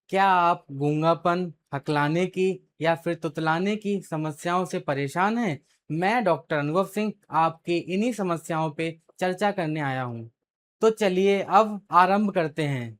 क्या आप गूंगापन, हकलाने की या फिर तुतलाने की समस्याओं से परेशान हैं? मैं डॉक्टर अनुभव सिंह आपकी इन्हीं समस्याओं पे चर्चा करने आया हूँ। तो चलिए अब आरंभ करते हैं।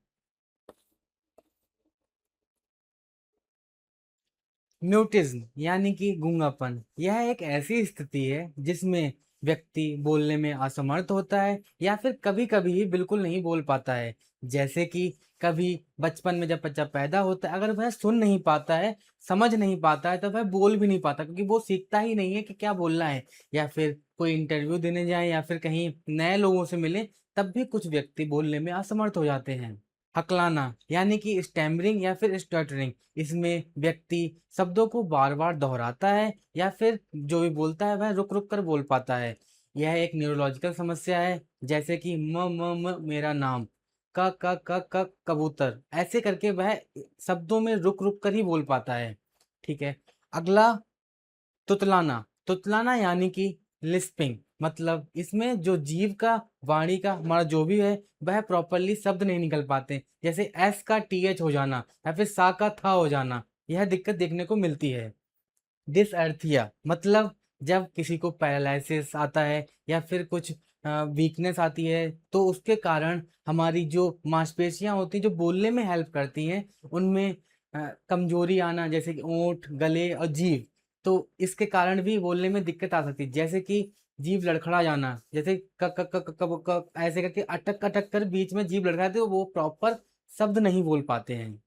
म्यूटिज्म यानी कि गूंगापन यह एक ऐसी स्थिति है जिसमें व्यक्ति बोलने में असमर्थ होता है या फिर कभी कभी ही बिल्कुल नहीं बोल पाता है। जैसे कि कभी बचपन में जब बच्चा पैदा होता है, अगर वह सुन नहीं पाता है, समझ नहीं पाता है, तो वह बोल भी नहीं पाता क्योंकि वो सीखता ही नहीं है कि क्या बोलना है। या फिर कोई इंटरव्यू देने जाए या फिर कहीं नए लोगों से मिले, तब भी कुछ व्यक्ति बोलने में असमर्थ हो जाते हैं। हकलाना यानी कि स्टैमरिंग या फिर स्टटरिंग, इसमें व्यक्ति शब्दों को बार बार दोहराता है या फिर जो भी बोलता है वह रुक रुक कर बोल पाता है। यह एक न्यूरोलॉजिकल समस्या है। जैसे कि म मेरा नाम, क कबूतर, ऐसे करके वह शब्दों में रुक रुक कर ही बोल पाता है। ठीक है। अगला, तुतलाना। तुतलाना यानी कि लिस्पिंग, मतलब इसमें जो जीव का, वाणी का, हमारा जो भी है, वह प्रॉपरली शब्द नहीं निकल पाते। जैसे एस का टीएच हो जाना या फिर सा का था हो जाना, यह दिक्कत देखने को मिलती है। डिसअर्थिया मतलब जब किसी को पैरालिसिस आता है या फिर कुछ वीकनेस आती है, तो उसके कारण हमारी जो मांसपेशियां होती हैं जो बोलने में हेल्प करती हैं, उनमें कमजोरी आना, जैसे कि ओंठ, गले और जीभ। तो इसके कारण भी बोलने में दिक्कत आ सकती है। जैसे कि जीभ लड़खड़ा जाना, जैसे क क क क क क ऐसे करके अटक अटक कर बीच में जीभ लड़खड़ाते, तो वो प्रॉपर शब्द नहीं बोल पाते हैं।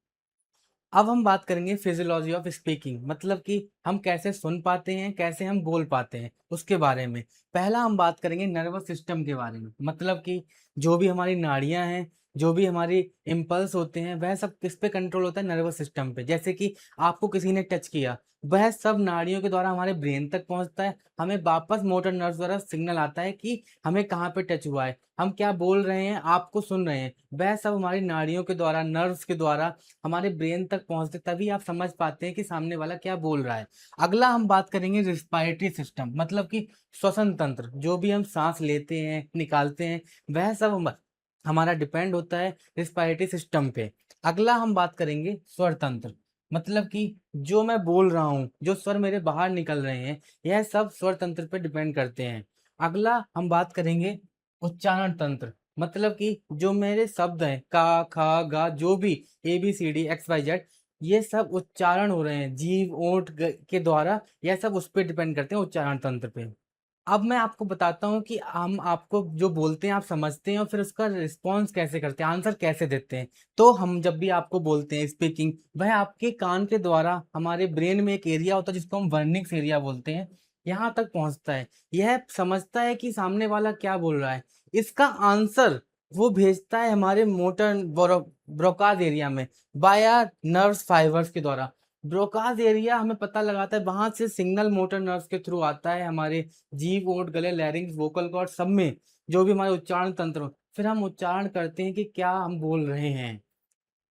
अब हम बात करेंगे फिजियोलॉजी ऑफ स्पीकिंग, मतलब कि हम कैसे सुन पाते हैं, कैसे हम बोल पाते हैं, उसके बारे में। पहला हम बात करेंगे नर्वस सिस्टम के बारे में, मतलब कि जो भी हमारी नाड़ियां हैं, जो भी हमारी इम्पल्स होते हैं, वह सब किस पे कंट्रोल होता है? नर्वस सिस्टम पे। जैसे कि आपको किसी ने टच किया, वह सब नाड़ियों के द्वारा हमारे ब्रेन तक पहुंचता है, हमें वापस मोटर नर्व द्वारा सिग्नल आता है कि हमें कहाँ पे टच हुआ है, हम क्या बोल रहे हैं, आपको सुन रहे हैं। वह सब हमारी नाड़ियों के द्वारा, नर्व्स के द्वारा हमारे ब्रेन तक पहुंचते, तभी आप समझ पाते हैं कि सामने वाला क्या बोल रहा है। अगला हम बात करेंगे रिस्पायरेटरी सिस्टम, मतलब कि श्वसन तंत्र। जो भी हम सांस लेते हैं, निकालते हैं, वह सब हमारा डिपेंड होता है रिस्पायरेटरी सिस्टम पे। अगला हम बात करेंगे स्वर तंत्र, मतलब कि जो मैं बोल रहा हूँ, जो स्वर मेरे बाहर निकल रहे हैं, यह सब स्वर तंत्र पे डिपेंड करते हैं। अगला हम बात करेंगे उच्चारण तंत्र, मतलब कि जो मेरे शब्द हैं, का, खा, गा, जो भी ABCD XYZ, ये सब उच्चारण हो रहे हैं जीभ, ओंठ के द्वारा, यह सब उस पर डिपेंड करते हैं, उच्चारण तंत्र पे। अब मैं आपको बताता हूँ कि हम आपको जो बोलते हैं आप समझते हैं और फिर उसका रिस्पॉन्स कैसे करते हैं, आंसर कैसे देते हैं। तो हम जब भी आपको बोलते हैं स्पीकिंग, वह आपके कान के द्वारा हमारे ब्रेन में एक एरिया होता है जिसको हम वर्निक्स एरिया बोलते हैं, यहाँ तक पहुँचता है। यह समझता है कि सामने वाला क्या बोल रहा है। इसका आंसर वो भेजता है हमारे मोटर ब्रोकाज एरिया में, बाया नर्व्स फाइबर्स के द्वारा। ब्रोकाज एरिया हमें पता लगाता है, वहां से सिग्नल मोटर नर्व्स के थ्रू आता है हमारे जीभ, ओंठ, गले, लैरिंग्स, वोकल कॉर्ड, सब में जो भी हमारे उच्चारण तंत्र हो। फिर हम उच्चारण करते हैं कि क्या हम बोल रहे हैं।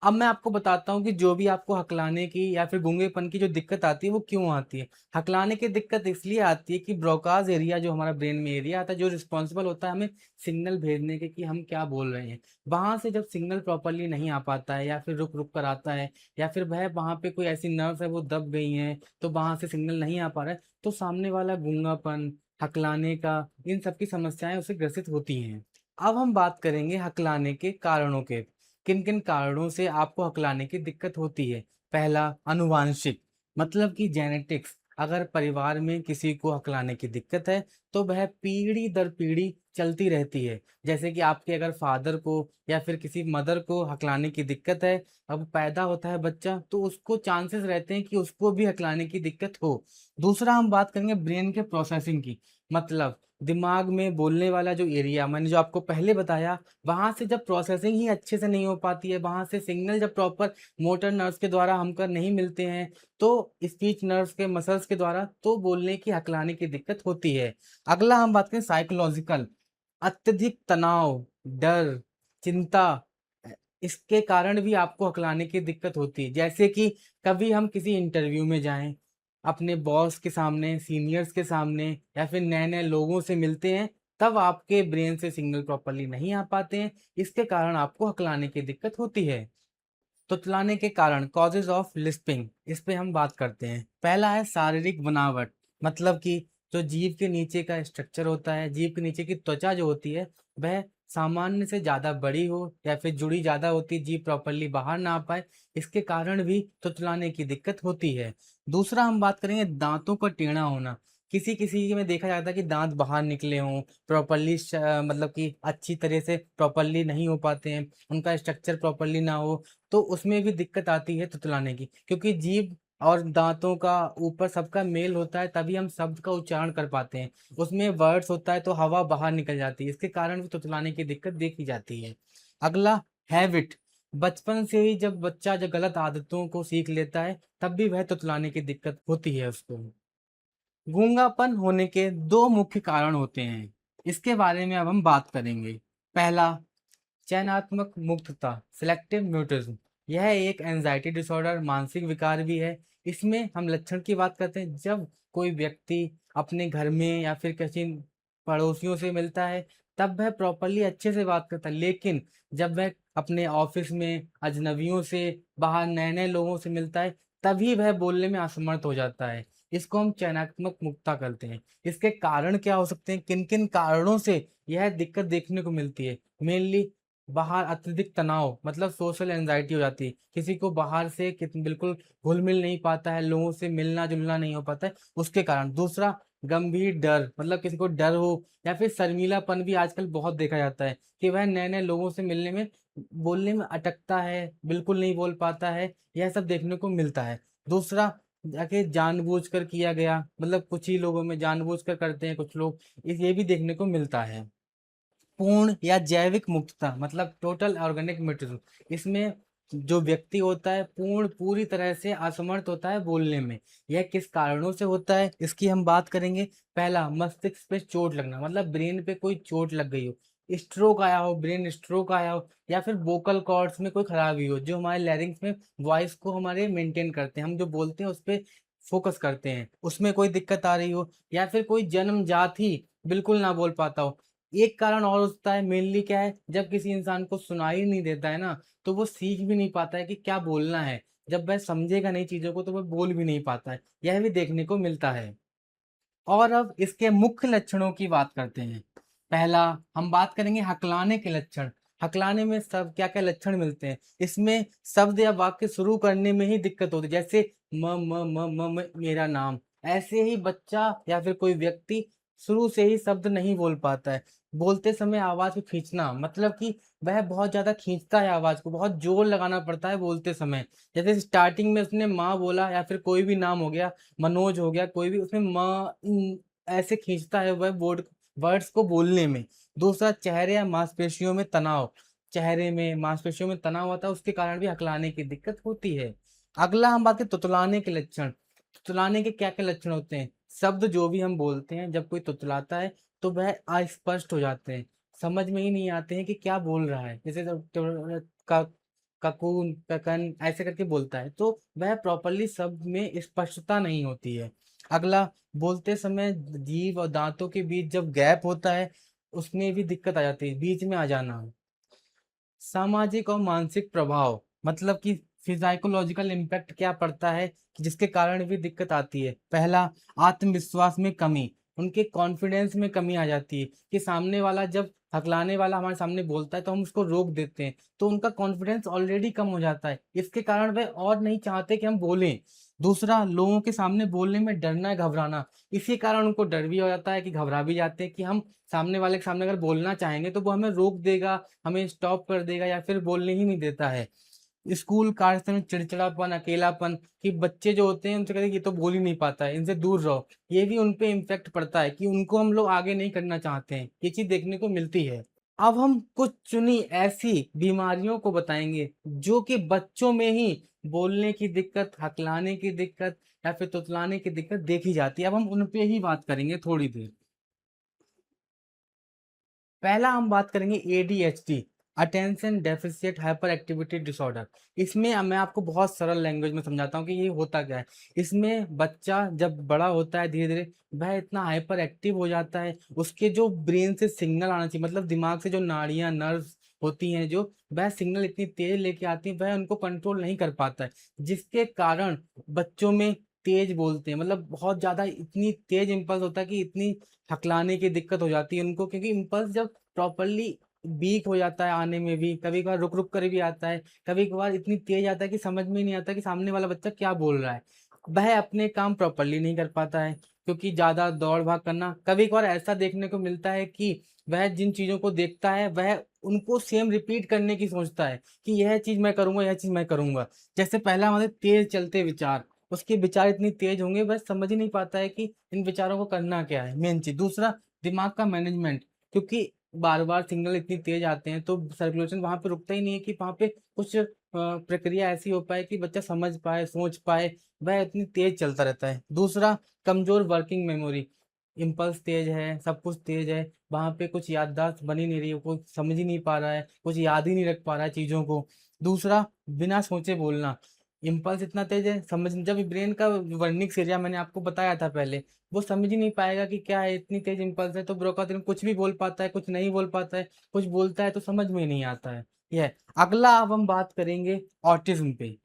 अब मैं आपको बताता हूँ कि जो भी आपको हकलाने की या फिर गूंगेपन की जो दिक्कत आती है, वो क्यों आती है। हकलाने की दिक्कत इसलिए आती है कि ब्रोकाज एरिया, जो हमारा ब्रेन में एरिया आता है, जो रिस्पॉन्सिबल होता है हमें सिग्नल भेजने के कि हम क्या बोल रहे हैं, वहां से जब सिग्नल प्रॉपरली नहीं आ पाता है या फिर रुक रुक कर आता है, या फिर वह वहां पे कोई ऐसी नर्व्स है वो दब गई हैं, तो वहां से सिग्नल नहीं आ पा रहा है, तो सामने वाला गूंगापन, हकलाने का, इन सब की समस्याएं उसे ग्रसित होती हैं। अब हम बात करेंगे हकलाने के कारणों के। किन किन कारणों से आपको हकलाने की दिक्कत होती है? पहला, अनुवांशिक, मतलब कि जेनेटिक्स। अगर परिवार में किसी को हकलाने की दिक्कत है, तो वह पीढ़ी दर पीढ़ी चलती रहती है। जैसे कि आपके अगर फादर को या फिर किसी मदर को हकलाने की दिक्कत है, अब पैदा होता है बच्चा, तो उसको चांसेस रहते हैं कि उसको भी हकलाने की दिक्कत हो। दूसरा हम बात करेंगे ब्रेन के प्रोसेसिंग की, मतलब दिमाग में बोलने वाला जो एरिया मैंने जो आपको पहले बताया, वहां से जब प्रोसेसिंग ही अच्छे से नहीं हो पाती है, वहां से सिग्नल जब प्रॉपर मोटर नर्व्स के द्वारा हमको नहीं मिलते हैं, तो स्पीच नर्व्स के मसल्स के द्वारा, तो बोलने की, हकलाने की दिक्कत होती है। अगला हम बात करें साइकोलॉजिकल, अत्यधिक तनाव, डर, चिंता, इसके कारण भी आपको हकलाने की दिक्कत होती है। जैसे कि कभी हम किसी इंटरव्यू में जाएं, अपने बॉस के सामने, सीनियर्स के सामने, या फिर नए नए लोगों से मिलते हैं, तब आपके ब्रेन से सिग्नल प्रॉपरली नहीं आ पाते हैं, इसके कारण आपको हकलाने की दिक्कत होती है। तुतलाने के कारण कॉजेज ऑफ लिस्पिंग, इस पे हम बात करते हैं। पहला है शारीरिक बनावट, मतलब कि जो जीभ के नीचे का स्ट्रक्चर होता है, जीभ के नीचे की त्वचा जो होती है वह सामान्य से ज़्यादा बड़ी हो या फिर जुड़ी ज़्यादा होती, जीभ प्रॉपरली बाहर ना आ पाए, इसके कारण भी तुतलाने की दिक्कत होती है। दूसरा हम बात करेंगे दांतों का टेढ़ा होना। किसी किसी में देखा जाता है कि दांत बाहर निकले हों, प्रॉपरली मतलब कि अच्छी तरह से प्रॉपरली नहीं हो पाते हैं, उनका स्ट्रक्चर प्रॉपरली ना हो, तो उसमें भी दिक्कत आती है तुतलाने की, क्योंकि जीभ और दांतों का ऊपर सबका मेल होता है, तभी हम शब्द का उच्चारण कर पाते हैं। उसमें वर्ड्स होता है तो हवा बाहर निकल जाती है, इसके कारण भी तुतलाने की दिक्कत देखी जाती है। अगला, हैबिट। बचपन से ही जब बच्चा जब गलत आदतों को सीख लेता है, तब भी वह तुतलाने की दिक्कत होती है उसको। गूंगापन होने के दो मुख्य कारण होते हैं, इसके बारे में अब हम बात करेंगे। पहला, चयनात्मक मुक्तता, सिलेक्टिव म्यूटिज्म। यह एक एंजाइटी डिसऑर्डर, मानसिक विकार भी है। इसमें हम लक्षण की बात करते हैं, जब कोई व्यक्ति अपने घर में या फिर किसी पड़ोसियों से मिलता है, तब वह प्रॉपरली अच्छे से बात करता है, लेकिन जब वह अपने ऑफिस में अजनबियों से, बाहर नए नए लोगों से मिलता है, तभी वह बोलने में असमर्थ हो जाता है। इसको हम चयनात्मक मुक्तता करते हैं। इसके कारण क्या हो सकते हैं, किन किन कारणों से यह दिक्कत देखने को मिलती है? मेनली बाहर अत्यधिक तनाव, मतलब सोशल एंजाइटी हो जाती है, किसी को बाहर से बिल्कुल घुल मिल नहीं पाता है, लोगों से मिलना जुलना नहीं हो पाता है, उसके कारण। दूसरा, गंभीर डर, मतलब किसी को डर हो, या फिर शर्मीलापन भी आजकल बहुत देखा जाता है कि वह नए नए लोगों से मिलने में, बोलने में अटकता है, बिल्कुल नहीं बोल पाता है, यह सब देखने को मिलता है। दूसरा, जाके जानबूझकर किया गया, मतलब कुछ ही लोगों में जानबूझकर करते हैं कुछ लोग, इस ये भी देखने को मिलता है। पूर्ण या जैविक मुक्तता, मतलब टोटल ऑर्गेनिक म्यूटेशन। इसमें जो व्यक्ति होता है पूर्ण पूरी तरह से असमर्थ होता है बोलने में। यह किस कारणों से होता है, इसकी हम बात करेंगे। पहला, मस्तिष्क पे चोट लगना, मतलब ब्रेन पे कोई चोट लग गई हो, स्ट्रोक आया हो, ब्रेन स्ट्रोक आया हो, या फिर वोकल कॉर्ड्स में कोई खराबी हो, जो हमारे लैरिंग्स में वॉइस को हमारे मेंटेन करते हैं, हम जो बोलते हैं उस पर फोकस करते हैं, उसमें कोई दिक्कत आ रही हो, या फिर कोई जन्मजात ही बिल्कुल ना बोल पाता हो। एक कारण और होता है, मेनली क्या है, जब किसी इंसान को सुनाई नहीं देता है ना, तो वो सीख भी नहीं पाता है कि क्या बोलना है। जब वह समझेगा नहीं चीजों को, तो वह बोल भी नहीं पाता है, यह भी देखने को मिलता है। और अब इसके मुख्य लक्षणों की बात करते हैं। पहला, हम बात करेंगे हकलाने के लक्षण। हकलाने में सब क्या क्या लक्षण मिलते हैं, इसमें शब्द या वाक्य शुरू करने में ही दिक्कत होती है, जैसे मेरा नाम, ऐसे ही बच्चा या फिर कोई व्यक्ति शुरू से ही शब्द नहीं बोल पाता है। बोलते समय आवाज को खींचना, मतलब कि वह बहुत ज्यादा खींचता है आवाज को, बहुत जोर लगाना पड़ता है बोलते समय। जैसे स्टार्टिंग में उसने माँ बोला, या फिर कोई भी नाम हो गया, मनोज हो गया, कोई भी, उसमें ऐसे खींचता है वह वर्ड्स को बोलने में। दूसरा, चेहरे या मांसपेशियों में तनाव। चेहरे में मांसपेशियों में तनाव होता है, उसके कारण भी हकलाने की दिक्कत होती है। अगला हम बात करें तुतलाने के लक्षण। तुतलाने के क्या क्या लक्षण होते हैं? शब्द जो भी हम बोलते हैं, जब कोई तुतलाता है तो वह अस्पष्ट हो जाते हैं, समझ में ही नहीं आते हैं कि क्या बोल रहा है। जैसे ककून, ककन, ऐसे करके बोलता है, तो वह प्रॉपरली शब्द में स्पष्टता नहीं होती है। अगला, बोलते समय जीभ और दांतों के बीच जब गैप होता है, उसमें भी दिक्कत आ जाती है, बीच में आ जाना। सामाजिक और मानसिक प्रभाव, मतलब कि फिजाइकोलॉजिकल इम्पैक्ट क्या पड़ता है, कि जिसके कारण भी दिक्कत आती है। पहला, आत्मविश्वास में कमी, उनके कॉन्फिडेंस में कमी आ जाती है, कि सामने वाला जब हकलाने वाला हमारे सामने बोलता है तो हम उसको रोक देते हैं, तो उनका कॉन्फिडेंस ऑलरेडी कम हो जाता है, इसके कारण वे और नहीं चाहते कि हम बोलें। दूसरा, लोगों के सामने बोलने में डरना, घबराना। इसी कारण उनको डर भी हो जाता है, कि घबरा भी जाते हैं कि हम सामने वाले के सामने अगर बोलना चाहेंगे तो वो हमें रोक देगा, हमें स्टॉप कर देगा, या फिर बोलने ही नहीं देता है। स्कूल कार्य में चिड़चिड़ापन, अकेलापन, कि बच्चे जो होते हैं उनसे कहते हैं ये तो बोल ही नहीं पाता है, इनसे दूर रहो, ये भी उन पे इम्पैक्ट पड़ता है, कि उनको हम लोग आगे नहीं करना चाहते हैं, ये चीज देखने को मिलती है। अब हम कुछ चुनी ऐसी बीमारियों को बताएंगे जो कि बच्चों में ही बोलने की दिक्कत, हकलाने की दिक्कत, या फिर तुतलाने की दिक्कत देखी जाती है। अब हम उन पे ही बात करेंगे थोड़ी देर। पहला हम बात करेंगे ADHD, attention deficit hyper activity disorder. इसमें मैं आपको बहुत सरल लैंग्वेज में समझाता हूँ कि ये होता क्या है। इसमें बच्चा जब बड़ा होता है, धीरे धीरे वह इतना हाइपर एक्टिव हो जाता है, उसके जो ब्रेन से सिग्नल आना चाहिए, मतलब दिमाग से जो नाड़ियां, नर्व्स होती हैं जो, वह सिग्नल इतनी तेज लेके आती है, वह उनको कंट्रोल नहीं कर पाता है, जिसके कारण बच्चों में तेज बोलते हैं, मतलब बहुत ज्यादा इतनी तेज इम्पल्स होता है कि इतनी हकलाने की दिक्कत हो जाती है उनको, क्योंकि इम्पल्स जब प्रॉपरली वीक हो जाता है आने में भी, कभी कभार रुक रुक कर भी आता है, कभी कभार इतनी तेज आता है कि समझ में नहीं आता कि सामने वाला बच्चा क्या बोल रहा है, वह अपने काम प्रॉपरली नहीं कर पाता है, क्योंकि ज्यादा दौड़ भाग करना, कभी कभार ऐसा देखने को मिलता है कि वह जिन चीजों को देखता है वह उनको सेम रिपीट करने की सोचता है कि यह चीज मैं करूंगा, यह चीज मैं करूंगा। जैसे पहला हमारे तेज चलते विचार, उसके विचार इतनी तेज होंगे वह समझ ही नहीं पाता है कि इन विचारों को करना क्या है, मेन चीज। दूसरा, दिमाग का मैनेजमेंट, क्योंकि बार बार सिग्नल इतनी तेज आते हैं तो सर्कुलेशन वहां पे रुकता ही नहीं है कि वहां पे कुछ प्रक्रिया ऐसी हो पाए कि बच्चा समझ पाए, सोच पाए, वह इतनी तेज चलता रहता है। दूसरा, कमजोर वर्किंग मेमोरी, इम्पल्स तेज है, सब कुछ तेज है, वहां पे कुछ याददाश्त बनी नहीं रही है, कुछ समझ ही नहीं पा रहा है, कुछ याद ही नहीं रख पा रहा है चीजों को। दूसरा, बिना सोचे बोलना, इम्पल्स इतना तेज है, समझ जब ब्रेन का वर्निक्स एरिया मैंने आपको बताया था पहले, वो समझ ही नहीं पाएगा कि क्या है, इतनी तेज इम्पल्स है, तो ब्रोकातिन कुछ भी बोल पाता है, कुछ नहीं बोल पाता है, कुछ बोलता है तो समझ में ही नहीं आता है। यह अगला, अब हम बात करेंगे ऑटिज्म पे।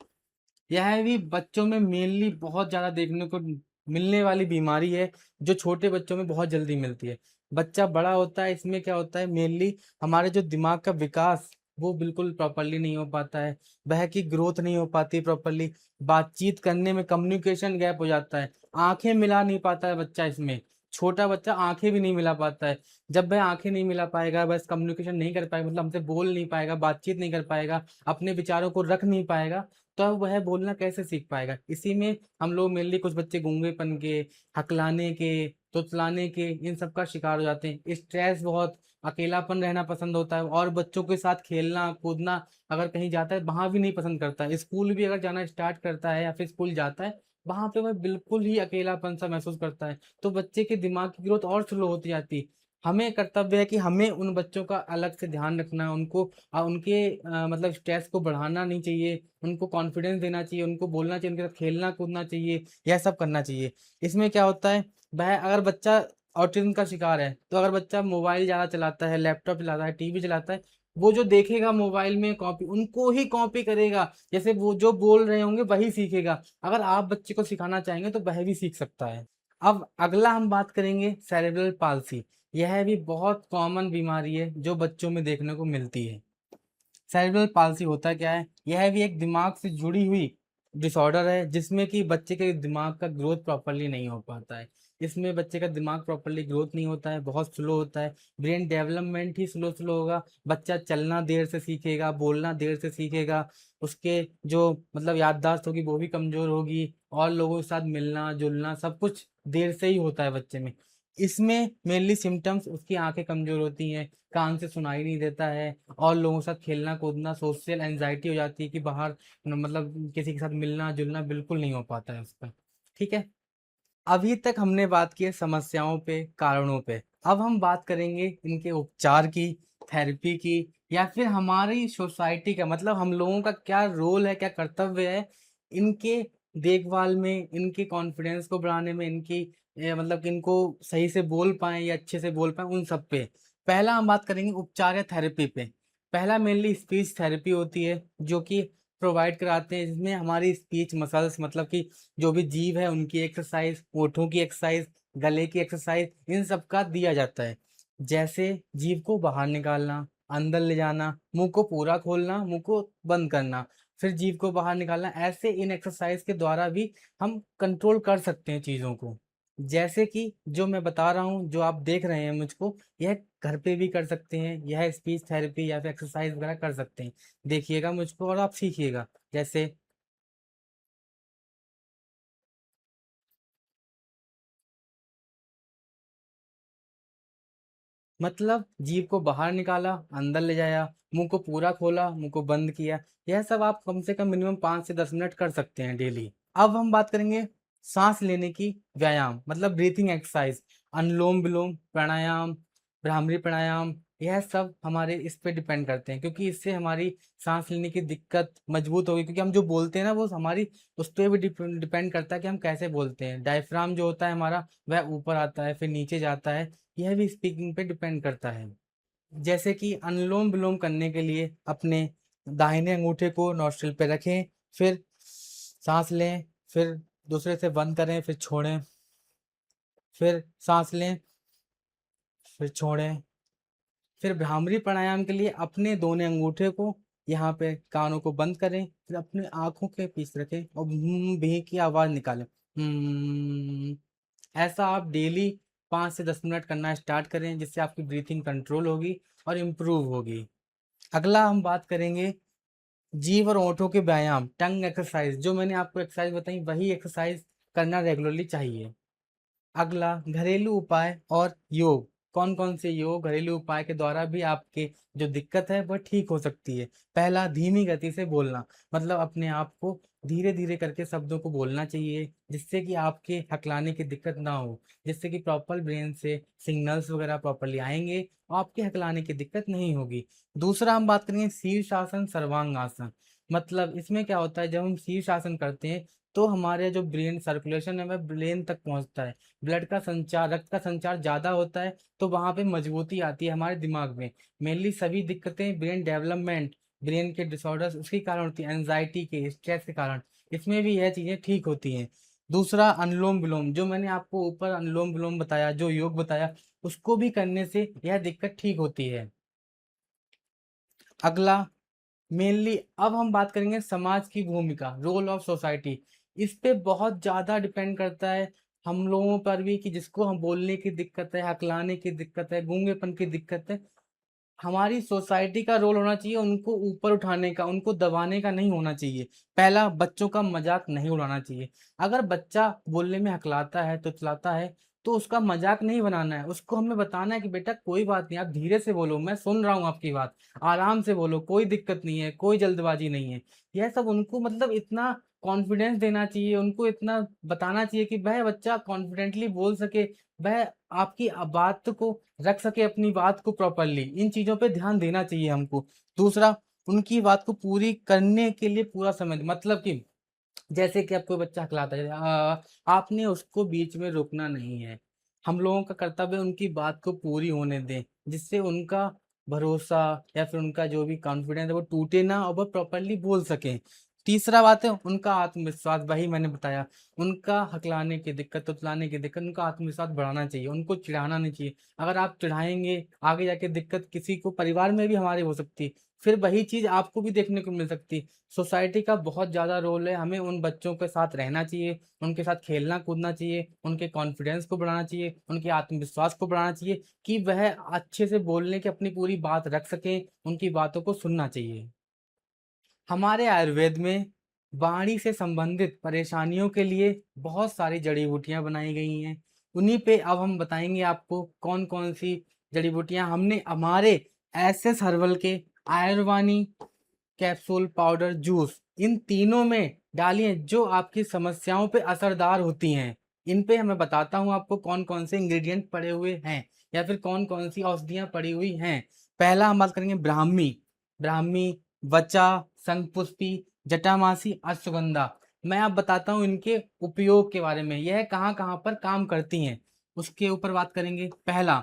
यह भी बच्चों में मेनली बहुत ज्यादा देखने को मिलने वाली बीमारी है, जो छोटे बच्चों में बहुत जल्दी मिलती है। बच्चा बड़ा होता है, इसमें क्या होता है, मेनली हमारे जो दिमाग का विकास वो बिल्कुल प्रॉपरली नहीं हो पाता है, वह की ग्रोथ नहीं हो पाती प्रॉपरली, बातचीत करने में कम्युनिकेशन गैप हो जाता है, आंखें मिला नहीं पाता है बच्चा इसमें, छोटा बच्चा आंखें भी नहीं मिला पाता है। जब वह आंखें नहीं मिला पाएगा, बस कम्युनिकेशन नहीं कर पाएगा, मतलब हमसे बोल नहीं पाएगा, बातचीत नहीं कर पाएगा, अपने विचारों को रख नहीं पाएगा, तो अब वह बोलना कैसे सीख पाएगा। इसी में हम लोग मेनली कुछ बच्चे गूंगेपन के, हकलाने के, तुतलाने के, इन सब का शिकार हो जाते हैं। स्ट्रेस बहुत, अकेलापन रहना पसंद होता है, और बच्चों के साथ खेलना कूदना अगर कहीं जाता है वहां भी नहीं पसंद करता है, स्कूल भी अगर जाना स्टार्ट करता है या फिर स्कूल जाता है, वहां पे वह बिल्कुल ही अकेलापन सा महसूस करता है, तो बच्चे के दिमाग की ग्रोथ और स्लो होती जाती है। हमें कर्तव्य है कि हमें उन बच्चों का अलग से ध्यान रखना है, उनको उनके मतलब स्ट्रेस को बढ़ाना नहीं चाहिए, उनको कॉन्फिडेंस देना चाहिए, उनको बोलना चाहिए, उनके साथ खेलना कूदना चाहिए, यह सब करना चाहिए। इसमें क्या होता है, वह अगर बच्चा ऑटिज्म का शिकार है, तो अगर बच्चा मोबाइल ज़्यादा चलाता है, लैपटॉप चलाता है, टीवी चलाता है, वो जो देखेगा मोबाइल में कॉपी, उनको ही कॉपी करेगा, जैसे वो जो बोल रहे होंगे वही सीखेगा। अगर आप बच्चे को सिखाना चाहेंगे तो वह भी सीख सकता है। अब अगला हम बात करेंगे सेरेब्रल पाल्सी। यह भी बहुत कॉमन बीमारी है जो बच्चों में देखने को मिलती है। सेरेब्रल पाल्सी होता क्या है, यह भी एक दिमाग से जुड़ी हुई डिसऑर्डर है, जिसमें कि बच्चे के दिमाग का ग्रोथ प्रॉपरली नहीं हो पाता है। इसमें बच्चे का दिमाग प्रॉपरली ग्रोथ नहीं होता है, बहुत स्लो होता है, ब्रेन डेवलपमेंट ही स्लो स्लो होगा, बच्चा चलना देर से सीखेगा, बोलना देर से सीखेगा, उसके जो मतलब याददाश्त होगी वो भी कमजोर होगी, और लोगों के साथ मिलना जुलना सब कुछ देर से ही होता है बच्चे में। इसमें मेनली सिम्टम्स, उसकी आंखें कमजोर होती हैं, कान से सुनाई नहीं देता है, और लोगों के साथ खेलना कूदना, सोशल एंजाइटी हो जाती है कि बाहर मतलब किसी के साथ मिलना जुलना बिल्कुल नहीं हो पाता है उसका। ठीक है, अभी तक हमने बात की है समस्याओं पे, कारणों पे। अब हम बात करेंगे इनके उपचार की, थेरेपी की, या फिर हमारी सोसाइटी का, मतलब हम लोगों का क्या रोल है, क्या कर्तव्य है इनके देखभाल में, इनके कॉन्फिडेंस को बढ़ाने में, इनकी मतलब कि इनको सही से बोल पाए या अच्छे से बोल पाए, उन सब पे। पहला हम बात करेंगे उपचार या थेरेपी पे। पहला मेनली स्पीच थेरेपी होती है, जो कि प्रोवाइड कराते हैं, जिसमें हमारी स्पीच मसल्स, मतलब कि जो भी जीव है उनकी एक्सरसाइज, होठों की एक्सरसाइज, गले की एक्सरसाइज, इन सब का दिया जाता है। जैसे जीभ को बाहर निकालना, अंदर ले जाना, मुंह को पूरा खोलना, मुंह को बंद करना, फिर जीभ को बाहर निकालना, ऐसे इन एक्सरसाइज के द्वारा भी हम कंट्रोल कर सकते हैं चीज़ों को। जैसे कि जो मैं बता रहा हूँ, जो आप देख रहे हैं मुझको, यह घर पे भी कर सकते हैं, यह स्पीच थेरेपी या फिर एक्सरसाइज वगैरह कर सकते हैं। देखिएगा मुझको और आप सीखिएगा। जैसे मतलब जीभ को बाहर निकाला, अंदर ले जाया, मुंह को पूरा खोला, मुंह को बंद किया, यह सब आप कम से कम मिनिमम 5 से 10 मिनट कर सकते हैं डेली। अब हम बात करेंगे सांस लेने की व्यायाम, मतलब ब्रीथिंग एक्सरसाइज, अनुलोम विलोम प्राणायाम, भ्रामरी प्राणायाम, यह सब हमारे इस पे डिपेंड करते हैं, क्योंकि इससे हमारी सांस लेने की दिक्कत मजबूत होगी, क्योंकि हम जो बोलते हैं ना वो हमारी उस पर भी डिपेंड करता है कि हम कैसे बोलते हैं। डायफ्राम जो होता है हमारा, वह ऊपर आता है फिर नीचे जाता है, यह भी स्पीकिंग पे डिपेंड करता है। जैसे कि अनुलोम विलोम करने के लिए अपने दाहिने अंगूठे को नॉस्ट्रिल पे रखें, फिर सांस लें, फिर दूसरे से बंद करें, फिर छोड़ें, फिर सांस लें, फिर छोड़ें। फिर भ्रामरी प्राणायाम के लिए अपने दोनों अंगूठे को यहाँ पे कानों को बंद करें, फिर अपने आंखों के पीछे रखें और भी की आवाज निकालें। ऐसा आप डेली 5 से 10 मिनट करना स्टार्ट करें, जिससे आपकी ब्रीथिंग कंट्रोल होगी और इम्प्रूव होगी। अगला हम बात करेंगे जीभ और होठों के व्यायाम, टंग एक्सरसाइज। जो मैंने आपको एक्सरसाइज बताई वही एक्सरसाइज करना रेगुलरली चाहिए। अगला घरेलू उपाय और योग। कौन कौन से योग घरेलू उपाय के द्वारा भी आपके जो दिक्कत है वह ठीक हो सकती है। पहला, धीमी गति से बोलना, मतलब अपने आप को धीरे धीरे करके शब्दों को बोलना चाहिए, जिससे कि आपके हकलाने की दिक्कत ना हो, जिससे कि प्रॉपर ब्रेन से सिग्नल्स वगैरह प्रॉपरली आएंगे और आपके हकलाने की दिक्कत नहीं होगी। दूसरा हम बात करेंगे शीर्षासन सर्वांगासन। मतलब इसमें क्या होता है, जब हम शीर्षासन करते हैं तो हमारे जो ब्रेन सर्कुलेशन है वह ब्रेन तक पहुंचता है, ब्लड का संचार, रक्त का संचार ज्यादा होता है, तो वहां पे मजबूती आती है हमारे दिमाग में। मेनली सभी दिक्कतें ब्रेन डेवलपमेंट, ब्रेन के डिसऑर्डर्स उसके कारण होती है, एंजाइटी के, स्ट्रेस के कारण। इसमें भी यह चीजें ठीक होती हैं। दूसरा, अनुलोम विलोम। जो मैंने आपको ऊपर अनुलोम विलोम बताया, जो योग बताया, उसको भी करने से यह दिक्कत ठीक होती है। अगला, मेनली अब हम बात करेंगे समाज की भूमिका, रोल ऑफ सोसाइटी। इस पे बहुत ज्यादा डिपेंड करता है हम लोगों पर भी, कि जिसको हम बोलने की दिक्कत है, हकलाने की दिक्कत है, गूंगेपन की दिक्कत है, हमारी सोसाइटी का रोल होना चाहिए उनको ऊपर उठाने का, उनको दबाने का नहीं होना चाहिए। पहला, बच्चों का मजाक नहीं उड़ाना चाहिए। अगर बच्चा बोलने में हकलाता है, तुतलाता है, तो उसका मजाक नहीं बनाना है, उसको हमें बताना है कि बेटा कोई बात नहीं, आप धीरे से बोलो, मैं सुन रहा हूँ आपकी बात, आराम से बोलो, कोई दिक्कत नहीं है, कोई जल्दबाजी नहीं है। यह सब उनको मतलब इतना कॉन्फिडेंस देना चाहिए, उनको इतना बताना चाहिए कि वह बच्चा कॉन्फिडेंटली बोल सके, वह आपकी बात को रख सके, अपनी बात को प्रॉपरली। इन चीजों पे ध्यान देना चाहिए हमको। दूसरा, उनकी बात को पूरी करने के लिए पूरा समय मतलब कि जैसे कि आपको बच्चा हकलाता है, आपने उसको बीच में रोकना नहीं है। हम लोगों का कर्तव्य है उनकी बात को पूरी होने दें, जिससे उनका भरोसा या फिर उनका जो भी कॉन्फिडेंस है वो टूटे ना और वो प्रॉपरली बोल सकें। तीसरा बात है उनका आत्मविश्वास, वही मैंने बताया, उनका हकलाने की दिक्कत, तुतलाने की दिक्कत, उनका आत्मविश्वास बढ़ाना चाहिए, उनको चिढ़ाना नहीं चाहिए। अगर आप चिढ़ाएंगे, आगे जाके दिक्कत किसी को परिवार में भी हमारे हो सकती है, फिर वही चीज आपको भी देखने को मिल सकती है। सोसाइटी का बहुत ज़्यादा रोल है, हमें उन बच्चों के साथ रहना चाहिए, उनके साथ खेलना कूदना चाहिए, उनके कॉन्फिडेंस को बढ़ाना चाहिए, उनके आत्मविश्वास को बढ़ाना चाहिए, कि वह अच्छे से बोलने की अपनी पूरी बात रख सकें, उनकी बातों को सुनना चाहिए। हमारे आयुर्वेद में वाणी से संबंधित परेशानियों के लिए बहुत सारी जड़ी बूटियां बनाई गई हैं। उन्हीं पे अब हम बताएंगे आपको कौन कौन सी जड़ी बूटियां हमने हमारे एस हर्बल के आयुर्वाणी कैप्सूल, पाउडर, जूस, इन तीनों में डालिए जो आपकी समस्याओं पे असरदार होती हैं। इन पे मैं बताता हूँ आपको कौन कौन से इंग्रेडिएंट पड़े हुए हैं, या फिर कौन कौन सी औषधियाँ पड़ी हुई हैं। पहला हम बात करेंगे ब्राह्मी। ब्राह्मी, वचा, शंखपुष्पी, जटामासी, अश्वगंधा। मैं आप बताता हूँ इनके उपयोग के बारे में, यह कहाँ कहाँ पर काम करती हैं, उसके ऊपर बात करेंगे। पहला,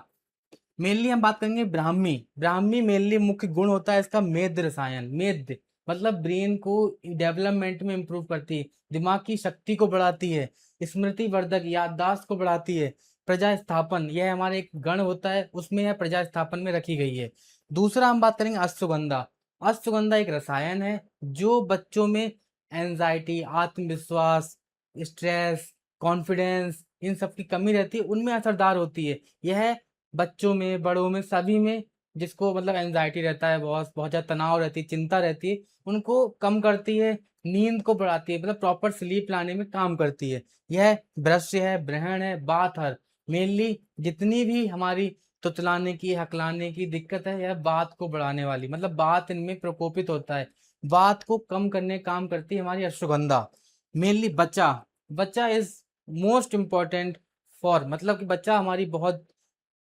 मेनली हम बात करेंगे ब्राह्मी। ब्राह्मी मेनली मुख्य गुण होता है इसका मेद रसायन। मेद मतलब ब्रेन को डेवलपमेंट में इंप्रूव करती है, दिमाग की शक्ति को बढ़ाती है, स्मृति वर्धक, याददाश्त को बढ़ाती है, प्रजा स्थापन, यह हमारे एक गण होता है उसमें यह प्रजा स्थापन में रखी गई है। दूसरा हम बात करेंगे अश्वगंधा। अश्वगंधा एक रसायन है जो बच्चों में एंजाइटी, आत्मविश्वास, स्ट्रेस, कॉन्फिडेंस, इन सब की कमी रहती है, उनमें असरदार होती है। यह बच्चों में, बड़ों में, सभी में, जिसको मतलब एंजाइटी रहता है, बहुत बहुत ज़्यादा तनाव रहती है, चिंता रहती है, उनको कम करती है, नींद को बढ़ाती है, मतलब प्रॉपर स्लीप लाने में काम करती है। यह ब्रश्य है, ब्रहण है, बात हर, मेनली जितनी भी हमारी तुतलाने की, हकलाने की दिक्कत है, यह बात को बढ़ाने वाली, मतलब बात इनमें प्रकोपित होता है, बात को कम करने काम करती है हमारी अश्वगंधा। मेनली बच्चा, बच्चा इज मोस्ट इम्पॉर्टेंट फॉर, मतलब कि बच्चा हमारी बहुत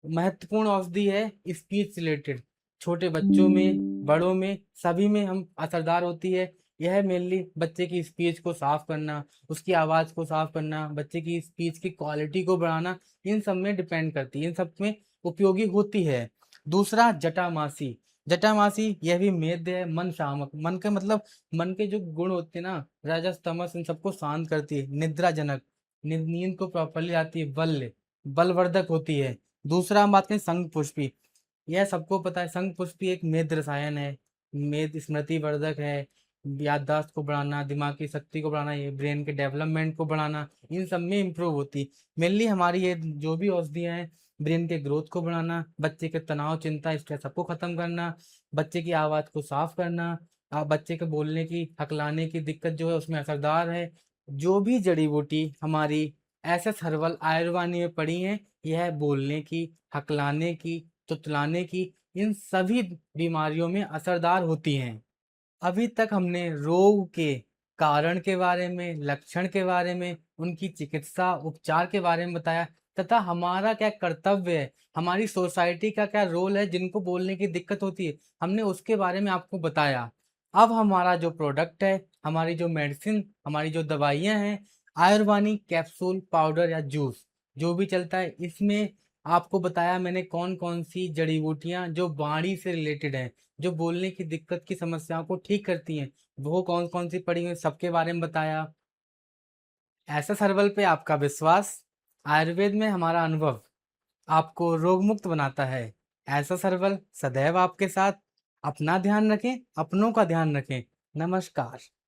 महत्वपूर्ण औषधि है स्पीच रिलेटेड। छोटे बच्चों में, बड़ों में, सभी में हम असरदार होती है। यह मेनली बच्चे की स्पीच को साफ करना, उसकी आवाज़ को साफ करना, बच्चे की स्पीच की क्वालिटी को बढ़ाना, इन सब में डिपेंड करती है, इन सब में उपयोगी होती है। दूसरा जटामासी। जटामासी यह भी मेद है, मन शामक, मन के मतलब मन के जो गुण होते हैं ना, रजस तमस, इन सबको शांत करती है। निद्राजनक, नींद को प्रॉपरली आती है। बल्य, बलवर्धक होती है। दूसरा हम बात करें शंख पुष्पी। यह सबको पता है, शंख पुष्पी एक मेद रसायन है। मेद स्मृति वर्धक है, याददाश्त को बढ़ाना, दिमाग की शक्ति को बढ़ाना, ये ब्रेन के डेवलपमेंट को बढ़ाना, इन सब में इम्प्रूव होती। मेनली हमारी ये जो भी औषधियाँ हैं, ब्रेन के ग्रोथ को बढ़ाना, बच्चे के तनाव, चिंता, स्ट्रेस सबको खत्म करना, बच्चे की आवाज़ को साफ करना, बच्चे के बोलने की, हकलाने की दिक्कत जो है उसमें असरदार है। जो भी जड़ी बूटी हमारी एसएस हर्बल आयुर्वाणी में पड़ी हैं, यह बोलने की, हकलाने की, तुतलाने की, इन सभी बीमारियों में असरदार होती हैं। अभी तक हमने रोग के कारण के बारे में, लक्षण के बारे में, उनकी चिकित्सा उपचार के बारे में बताया, तथा हमारा क्या कर्तव्य है, हमारी सोसाइटी का क्या रोल है जिनको बोलने की दिक्कत होती है, हमने उसके बारे में आपको बताया। अब हमारा जो प्रोडक्ट है, हमारी जो मेडिसिन, हमारी जो दवाइयाँ हैं, आयुर्वाणी कैप्सूल, पाउडर या जूस, जो भी चलता है, इसमें आपको बताया मैंने कौन कौन सी जड़ी बूटियाँ जो वाणी से रिलेटेड हैं, जो बोलने की दिक्कत की समस्याओं को ठीक करती हैं, वो कौन कौन सी पड़ी हैं, सबके बारे में बताया। ऐसा हर्बल पे आपका विश्वास, आयुर्वेद में हमारा अनुभव आपको रोग मुक्त बनाता है। ऐसा हर्बल सदैव आपके साथ। अपना ध्यान रखें, अपनों का ध्यान रखें। नमस्कार।